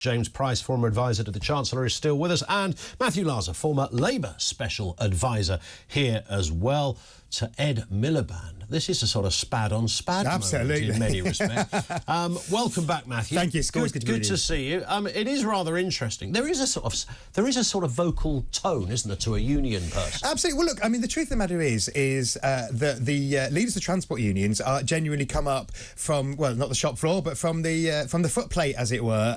James Price, former advisor to the Chancellor, is still with us, and Matthew Laza, former Labour Special Advisor, here as well. To Ed Miliband. This is a sort of spad-on-spad moment in many respects. Welcome back, Matthew. Thank you. It's good to see you. It is rather interesting. There is a sort of vocal tone, isn't there, to a union person? Absolutely. Well, look, I mean, the truth of the matter is that the leaders of transport unions are genuinely come up from, well, not the shop floor, but from the footplate, as it were,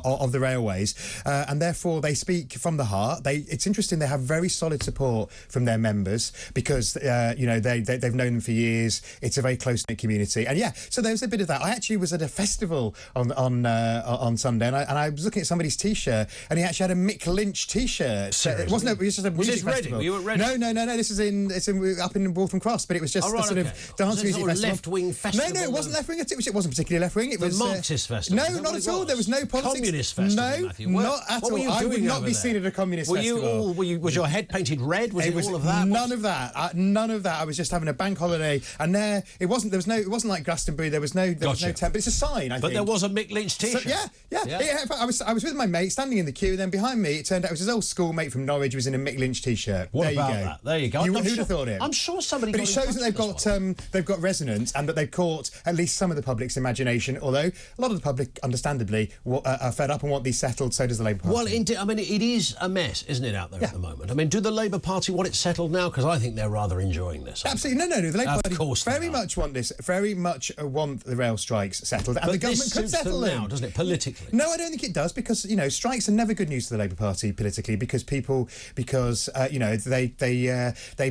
of the railways, and therefore they speak from the heart. It's interesting. They have very solid support from their members because you know they've known them for years. It's a very close-knit community, and yeah, so there was a bit of that. I actually was at a festival on Sunday, and I was looking at somebody's T-shirt, and he actually had a Mick Lynch T-shirt. Seriously? It wasn't. It was just a music Reading? festival. Were you at Reading? No. This is up in Waltham Cross, but it was just a sort of dance music festival. Left-wing festival. No, it wasn't left-wing. It wasn't particularly left-wing. It was Marxist festival. No, not at all. There was no politics. Communist festival. No, Matthew. not at all. I would not be seen at a communist festival. Was your head painted red? Was it all of that? None of that. None of that. I was just having a bank holiday, and it wasn't like Glastonbury. There was no tent, but it's a sign. I think. But there was a Mick Lynch T-shirt. So, yeah. I was with my mate standing in the queue, and then behind me, it turned out it was his old schoolmate from Norwich who was in a Mick Lynch T-shirt. What about that? There you go. Who'd have thought it? I'm sure somebody. But it shows that they've got resonance, and that they've caught at least some of the public's imagination. Although a lot of the public, understandably, are fed up and want these settled. So does the Labour Party. Well, indeed. I mean, it is a mess, isn't it, out there at the moment? I mean, do the Labour Party want it settled now? Because I think they're rather enjoying this. Absolutely, no. The Labour Party very much want this. Very much want the rail strikes settled, and the government could settle them now, doesn't it? Politically. No, I don't think it does, because strikes are never good news to the Labour Party politically, because they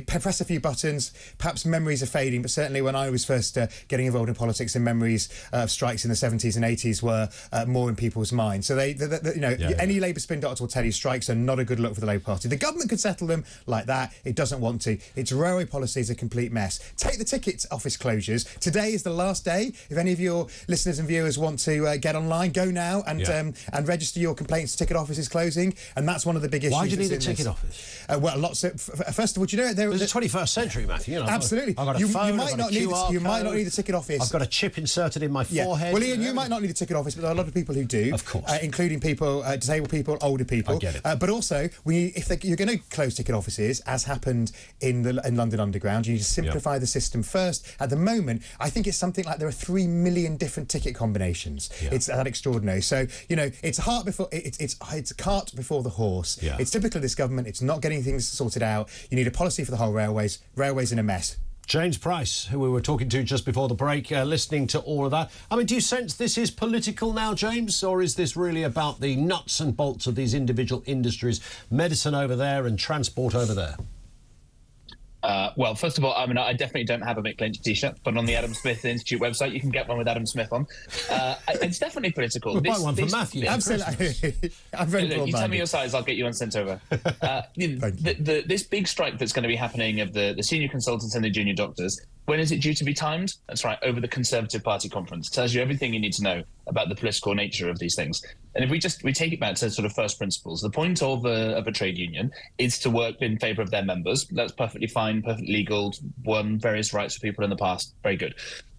press a few buttons. Perhaps memories are fading, but certainly when I was first getting involved in politics, the memories of strikes in the 70s and 80s were more in people's minds. So any Labour spin doctor will tell you strikes are not a good look for the Labour Party. The government could settle them like that. It doesn't want to. Its railway policy is a complete mess. Take the ticket office closures. Today is the last day. If any of your listeners and viewers want to get online, go now and register your complaints to ticket offices closing. And that's one of the big issues. Why do you need a ticket office? Well, first of all, do you know it's the 21st century, Matthew. Absolutely. I've got a phone, you might not need the ticket office. I've got a chip inserted in my forehead. Well, Ian, you might not need a ticket office, but there are a lot of people who do. Of course. Including people, disabled people, older people. I get it. But also, you're going to close ticket offices, as happened in London Underground, you need to simplify the system first. At the moment, I think it's something like there are 3 million different ticket combinations. Yeah. It's that extraordinary. So, it's cart before the horse. Yeah. It's typical of this government. It's not getting things sorted out. You need a policy for the whole railways. Railways in a mess. James Price, who we were talking to just before the break, listening to all of that. I mean, do you sense this is political now, James, or is this really about the nuts and bolts of these individual industries, medicine over there and transport over there? Well, first of all, I mean, I definitely don't have a Mick Lynch T-shirt, but on the Adam Smith Institute website, you can get one with Adam Smith on. It's definitely political. We'll buy one for Matthew. Absolutely. I'm very you tell me your size, I'll get you one sent over. This big strike that's going to be happening of the senior consultants and the junior doctors, when is it due to be timed? That's right, over the Conservative Party conference. It tells you everything you need to know about the political nature of these things. And if we take it back to sort of first principles, the point of a trade union is to work in favour of their members. That's perfectly fine, perfectly legal, won various rights for people in the past. Very good.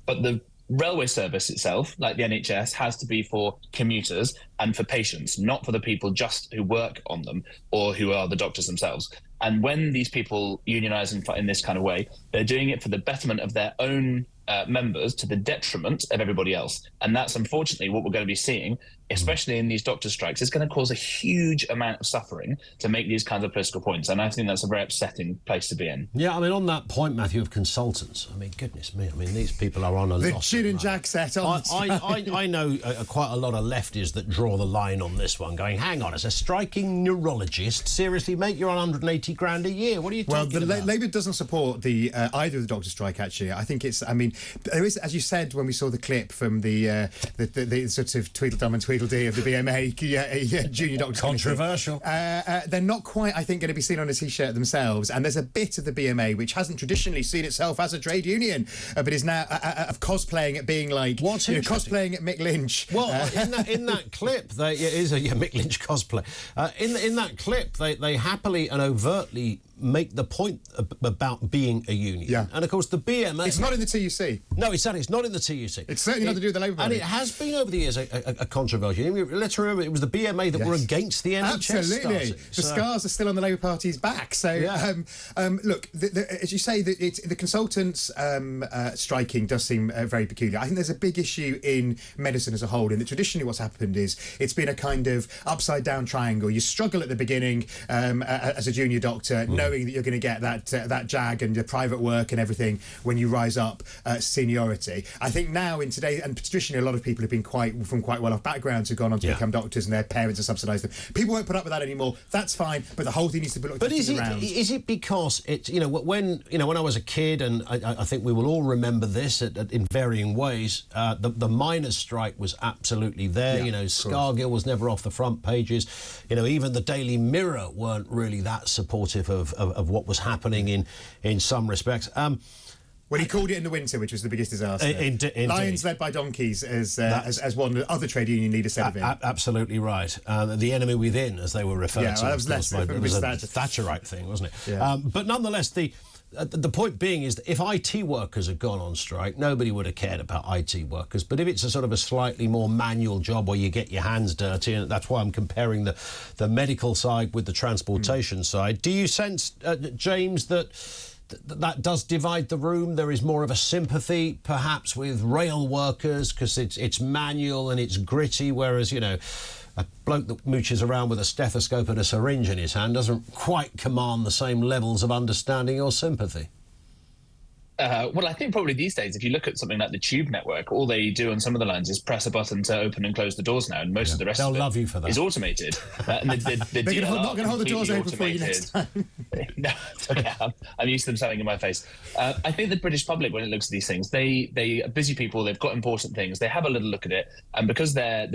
But the railway service itself, like the NHS, has to be for commuters and for patients, not for the people just who work on them or who are the doctors themselves. And when these people unionise in this kind of way, they're doing it for the betterment of their own members to the detriment of everybody else. And that's unfortunately what we're going to be seeing, especially in these doctor strikes. It's going to cause a huge amount of suffering to make these kinds of political points. And I think that's a very upsetting place to be in. Yeah, I mean, on that point, Matthew, of consultants, I mean, goodness me, I mean, these people are on a lot. The Chin and Jack set on. I know quite a lot of lefties that draw the line on this one, going, hang on, as a striking neurologist, seriously, mate, you're on 1180 grand a year. What are you talking about? Labour doesn't support either of the doctor strike, actually. I think there is, as you said when we saw the clip from the sort of Tweedledum and Tweedledee of the BMA junior doctor. Controversial. They're not quite, I think, going to be seen on a T-shirt themselves. And there's a bit of the BMA which hasn't traditionally seen itself as a trade union, but is now cosplaying at being like cosplaying at Mick Lynch. Well, in that clip, it is a Mick Lynch cosplay. In that clip, they happily and overtly make the point about being a union. Yeah. And of course, the BMA... It's not in the TUC. No, exactly. It's not in the TUC. It's certainly not to do with the Labour Party. And it has been over the years a controversial union. Let's remember, it was the BMA that were against the NHS. Absolutely. The scars are still on the Labour Party's back. So, look, as you say, the consultants striking does seem very peculiar. I think there's a big issue in medicine as a whole, in that traditionally what's happened is it's been a kind of upside-down triangle. You struggle at the beginning as a junior doctor, knowing that you're going to get that jag and your private work and everything when you rise up seniority. I think now in today, and traditionally a lot of people have been from quite well-off backgrounds who've gone on to become doctors and their parents have subsidised them. People won't put up with that anymore. That's fine, but the whole thing needs to be looked at around. Is it because it's, when I was a kid, and I think we will all remember this in varying ways, the miners' strike was absolutely there. Scargill was never off the front pages. Even the Daily Mirror weren't really that supportive of what was happening in some respects. When he called it in the winter, which was the biggest disaster. Indeed. Lions led by donkeys, as one other trade union leader said of him. Absolutely right. The enemy within, as they were referred to. Yeah, that was less. It was a Thatcherite thing, wasn't it? Yeah. But nonetheless, the point being is that if IT workers had gone on strike, nobody would have cared about IT workers. But if it's a sort of a slightly more manual job where you get your hands dirty, and that's why I'm comparing the medical side with the transportation side, do you sense, James, that does divide the room? There is more of a sympathy, perhaps, with rail workers because it's manual and it's gritty, whereas, a bloke that mooches around with a stethoscope and a syringe in his hand doesn't quite command the same levels of understanding or sympathy. Well, I think probably these days, if you look at something like the Tube network, all they do on some of the lines is press a button to open and close the doors now, and most of the rest of it love you for that. is automated. They're not going to hold the doors open for you next time. No, okay, I'm used to them something in my face. I think the British public, when it looks at these things, they are busy people. They've got important things. They have a little look at it, and because they're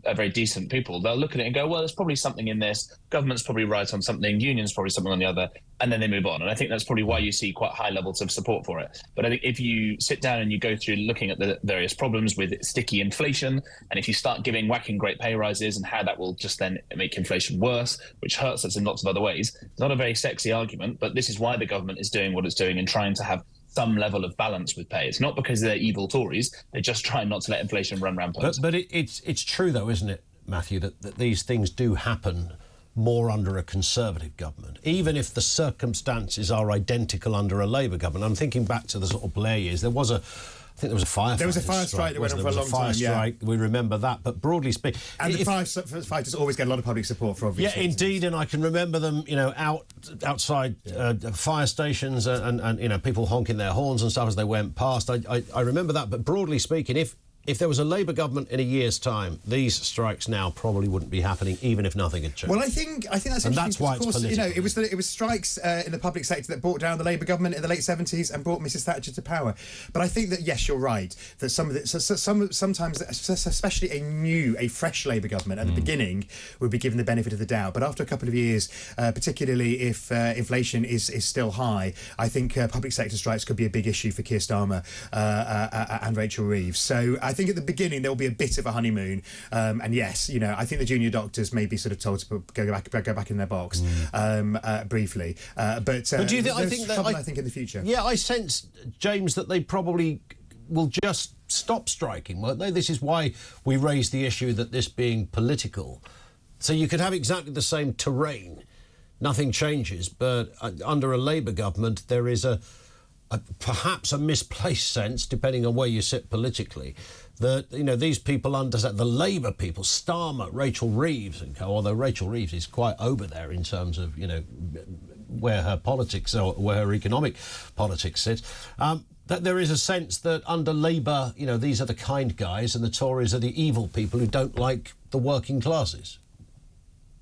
a very decent people, they'll look at it and go, well, there's probably something in this. Government's probably right on something. Union's probably something on the other, and then they move on. And I think that's probably why you see quite high levels of support for it. But I think if you sit down and you go through looking at the various problems with sticky inflation, and if you start whacking great pay rises and how that will just then make inflation worse, which hurts us in lots of other ways, it's not a very sexy argument, but this is why the government is doing what it's doing and trying to have some level of balance with pay. It's not because they're evil Tories. They're just trying not to let inflation run rampant. But it's true, though, isn't it, Matthew, that these things do happen more under a Conservative government, even if the circumstances are identical under a Labour government. I'm thinking back to the sort of Blair years. There was a fire strike that went on for a long time. Strike. We remember that. But broadly speaking, and the firefighters always get a lot of public support for obvious reasons. Indeed, and I can remember them, outside fire stations and people honking their horns and stuff as they went past. I remember that. But broadly speaking, if there was a Labour government in a year's time, these strikes now probably wouldn't be happening, even if nothing had changed. Well, I think that's interesting. And that's why of course, it's political. it was strikes in the public sector that brought down the Labour government in the late 70s and brought Mrs Thatcher to power. But I think that, yes, you're right, that sometimes, especially a fresh Labour government at the beginning would be given the benefit of the doubt. But after a couple of years, particularly if inflation is still high, I think public sector strikes could be a big issue for Keir Starmer and Rachel Reeves. So I think at the beginning there will be a bit of a honeymoon, and yes, I think the junior doctors may be sort of told to go back in their box briefly. But do you think? I think in the future. Yeah, I sense, James, that they probably will just stop striking, won't they? This is why we raised the issue that this being political, so you could have exactly the same terrain, nothing changes, but under a Labour government there is perhaps a misplaced sense, depending on where you sit politically, that these people understand, the Labour people, Starmer, Rachel Reeves and co, although Rachel Reeves is quite over there in terms of where her politics or where her economic politics sits, that there is a sense that under Labour, these are the kind guys and the Tories are the evil people who don't like the working classes.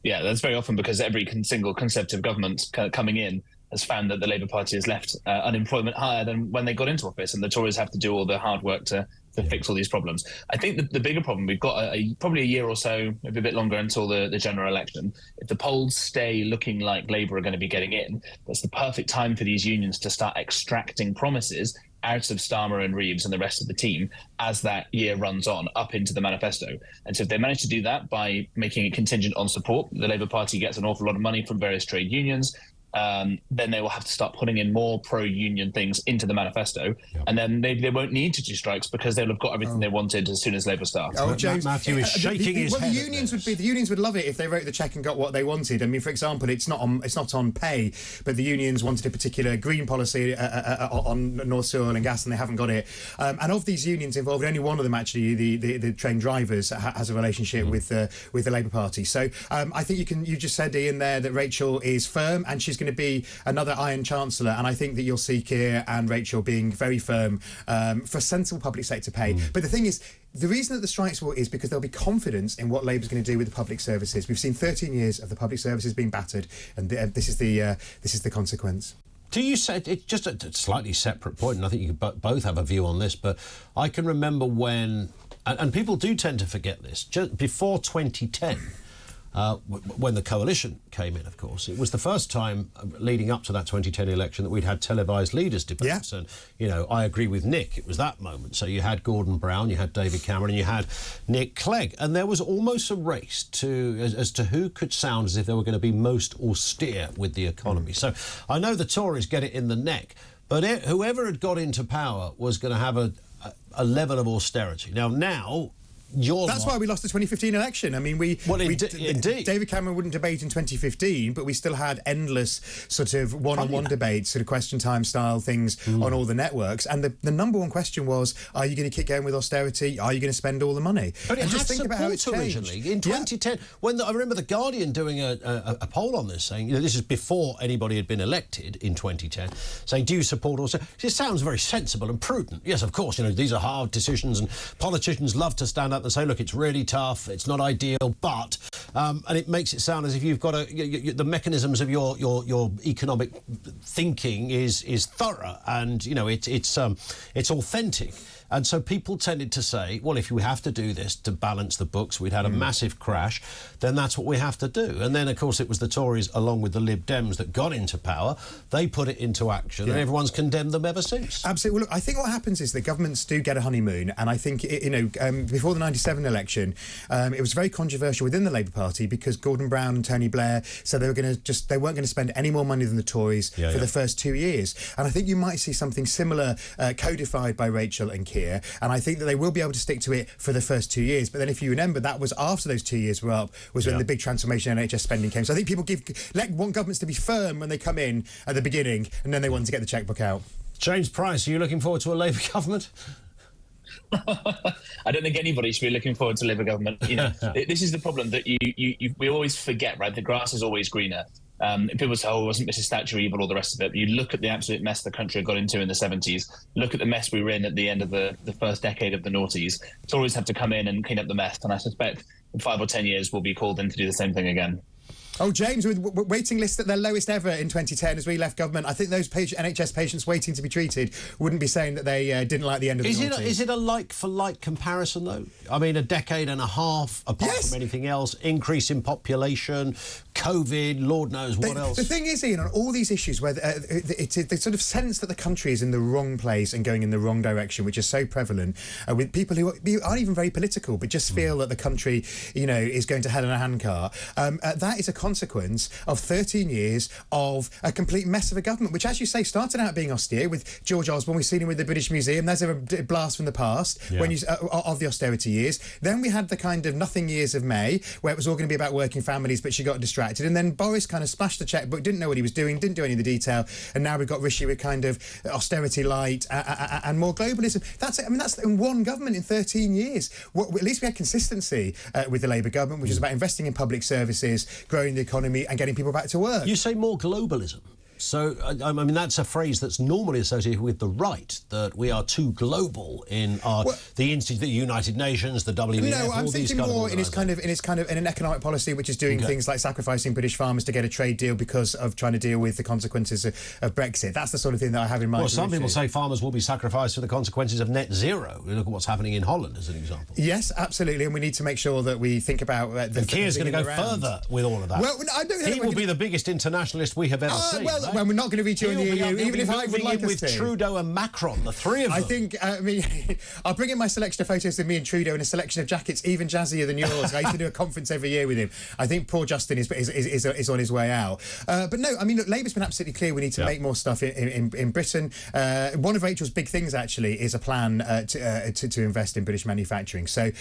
Yeah, that's very often because every single Conservative government coming in has found that the Labour Party has left unemployment higher than when they got into office, and the Tories have to do all the hard work to fix all these problems. I think that the bigger problem, we've got probably a year or so, maybe a bit longer until the general election. If the polls stay looking like Labour are going to be getting in, that's the perfect time for these unions to start extracting promises out of Starmer and Reeves and the rest of the team as that year runs on up into the manifesto. And so if they manage to do that by making it contingent on support, the Labour Party gets an awful lot of money from various trade unions. then they will have to start putting in more pro-union things into the manifesto, and then maybe they won't need to do strikes because they'll have got everything they wanted as soon as Labour starts. Oh, James, Matthew is shaking his head. The unions would love it if they wrote the cheque and got what they wanted. I mean, for example, it's not on pay, but the unions wanted a particular green policy on North Sea oil and gas, and they haven't got it. And of these unions involved, only one of them actually, the train drivers, has a relationship with the Labour Party. So I think you just said, Ian, there that Rachel is firm and she's going to be another Iron Chancellor, and I think that you'll see Keir and Rachel being very firm for sensible public sector pay. But the thing is, the reason that the strikes will is because there'll be confidence in what Labour's going to do with the public services. We've seen 13 years of the public services being battered, and this is the consequence. Do you say, it's just a slightly separate point, and I think you both have a view on this, but I can remember when, and people do tend to forget this, just before 2010, when the coalition came in, of course, it was the first time leading up to that 2010 election that we'd had televised leaders debates. And, you know, I agree with Nick, it was that moment. So you had Gordon Brown, you had David Cameron, and you had Nick Clegg. And there was almost a race as to who could sound as if they were going to be most austere with the economy. So I know the Tories get it in the neck, but whoever had got into power was going to have a level of austerity. Now, that's why we lost the 2015 election. I mean, indeed. David Cameron wouldn't debate in 2015, but we still had endless sort of one-on-one debates, sort of question time style things on all the networks. And the number one question was, are you going to keep going with austerity? Are you going to spend all the money? But it just had think about how it's originally. In 2010, when I remember The Guardian doing a poll on this, saying, you know, this is before anybody had been elected in 2010, saying, do you support austerity? It sounds very sensible and prudent. Yes, of course, you know, these are hard decisions, and politicians love to stand up and say, look, it's really tough, it's not ideal, but and it makes it sound as if you've got the mechanisms of your economic thinking is thorough, and you know it's authentic. And so people tended to say, well, if we have to do this to balance the books, we'd had a massive crash, then that's what we have to do. And then, of course, it was the Tories, along with the Lib Dems, that got into power. They put it into action, and everyone's condemned them ever since. Absolutely. Well, look, I think what happens is that governments do get a honeymoon, and I think, before the 97 election, it was very controversial within the Labour Party because Gordon Brown and Tony Blair said they weren't going to spend any more money than the Tories for the first 2 years. And I think you might see something similar codified by Rachel and Keir. And I think that they will be able to stick to it for the first 2 years. But then if you remember, that was after those 2 years were up, was when the big transformation in NHS spending came. So I think people want governments to be firm when they come in at the beginning, and then they want to get the chequebook out. James Price, are you looking forward to a Labour government? I don't think anybody should be looking forward to Labour government. You know, this is the problem that we always forget, right? The grass is always greener. People say, oh, wasn't Mrs. Thatcher evil, all the rest of it. But you look at the absolute mess the country got into in the 70s, look at the mess we were in at the end of the first decade of the noughties. Tories have to come in and clean up the mess, and I suspect in 5 or 10 years we'll be called in to do the same thing again. Oh, James, with waiting lists at their lowest ever in 2010 as we left government, I think those NHS patients waiting to be treated wouldn't be saying that they didn't like the end of the noughties. Is it a like-for-like comparison, though? I mean, a decade and a half, apart from anything else, increase in population, COVID, Lord knows what else. The thing is, Ian, on all these issues where it's the sort of sense that the country is in the wrong place and going in the wrong direction, which is so prevalent, with people who aren't even very political, but just feel that the country, you know, is going to hell in a handcar, that is a consequence of 13 years of a complete mess of a government, which, as you say, started out being austere with George Osborne. We've seen him with the British Museum. There's a blast from the past of the austerity years. Then we had the kind of nothing years of May, where it was all going to be about working families, but she got distracted. And then Boris kind of splashed the chequebook, didn't know what he was doing, didn't do any of the detail. And now we've got Rishi with kind of austerity light and more globalism. That's it. I mean, that's in one government in 13 years. At least we had consistency with the Labour government, which is about investing in public services, growing the economy and getting people back to work. You say more globalism. So, I mean, that's a phrase that's normally associated with the right, that we are too global in the United Nations, the WEF, No, I'm thinking more in an economic policy which is doing things like sacrificing British farmers to get a trade deal because of trying to deal with the consequences of Brexit. That's the sort of thing that I have in mind. Well, some people say farmers will be sacrificed for the consequences of net zero. Look at what's happening in Holland, as an example. Yes, absolutely, and we need to make sure that we think about... and Keir's going to go further with all of that. Well, I don't know. He will be the biggest internationalist we have ever seen. Well, when we're not going to rejoin the EU, even if I would like us with to. Trudeau and Macron, the three of them. I think, I'll bring in my selection of photos of me and Trudeau and a selection of jackets even jazzier than yours. I used to do a conference every year with him. I think poor Justin is on his way out. But no, I mean, look, Labour's been absolutely clear we need to make more stuff in Britain. One of Rachel's big things, actually, is a plan to invest in British manufacturing. So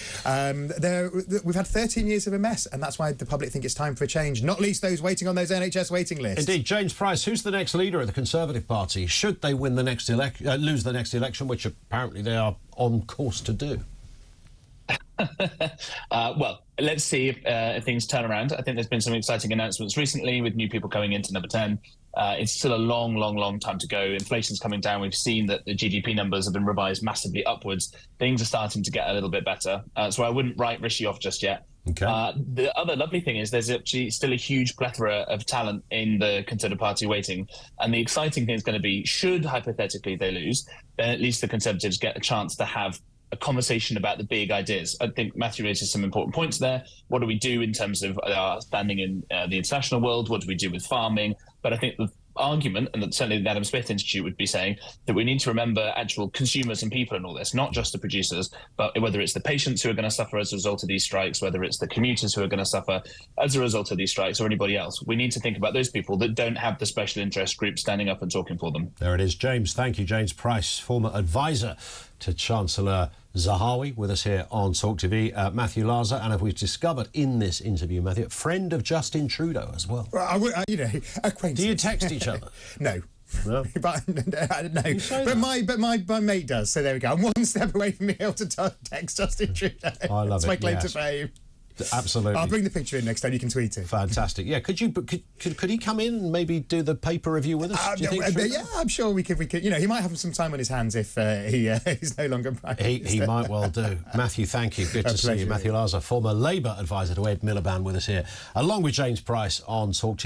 we've had 13 years of a mess, and that's why the public think it's time for a change, not least those waiting on those NHS waiting lists. Indeed. James Price, who's the next leader of the Conservative Party? Should they win the next lose the next election, which apparently they are on course to do? Well, let's see if things turn around. I think there's been some exciting announcements recently with new people coming into number 10. It's still a long time to go. Inflation's coming down. We've seen that the GDP numbers have been revised massively upwards. Things are starting to get a little bit better. So I wouldn't write Rishi off just yet. Okay. The other lovely thing is there's actually still a huge plethora of talent in the Conservative Party waiting. And the exciting thing is going to be, should hypothetically they lose, then at least the Conservatives get a chance to have a conversation about the big ideas. I think Matthew raises some important points there. What do we do in terms of our standing in the international world? What do we do with farming? But I think the argument, and certainly the Adam Smith Institute would be saying, that we need to remember actual consumers and people in all this, not just the producers, but whether it's the patients who are going to suffer as a result of these strikes, whether it's the commuters who are going to suffer as a result of these strikes, or anybody else. We need to think about those people that don't have the special interest groups standing up and talking for them. There it is, James. Thank you, James Price, former advisor to Chancellor Zahawi, with us here on TalkTV. Matthew Laza, and as we've discovered in this interview, Matthew, friend of Justin Trudeau as well. Well, acquaintance. Do you text each other? No. No. But my mate does, so there we go. I'm one step away from being able to text Justin Trudeau. I love That's my claim to fame. Absolutely. I'll bring the picture in next time. You can tweet it. Fantastic. Yeah. Could he come in and maybe do the paper review with us? Do you think, yeah, I'm sure we could. He might have some time on his hands if he's no longer Prime Minister. He might well do. Matthew, thank you. Good to see you. Matthew Laza, former Labour advisor to Ed Miliband, with us here, along with James Price on TalkTV.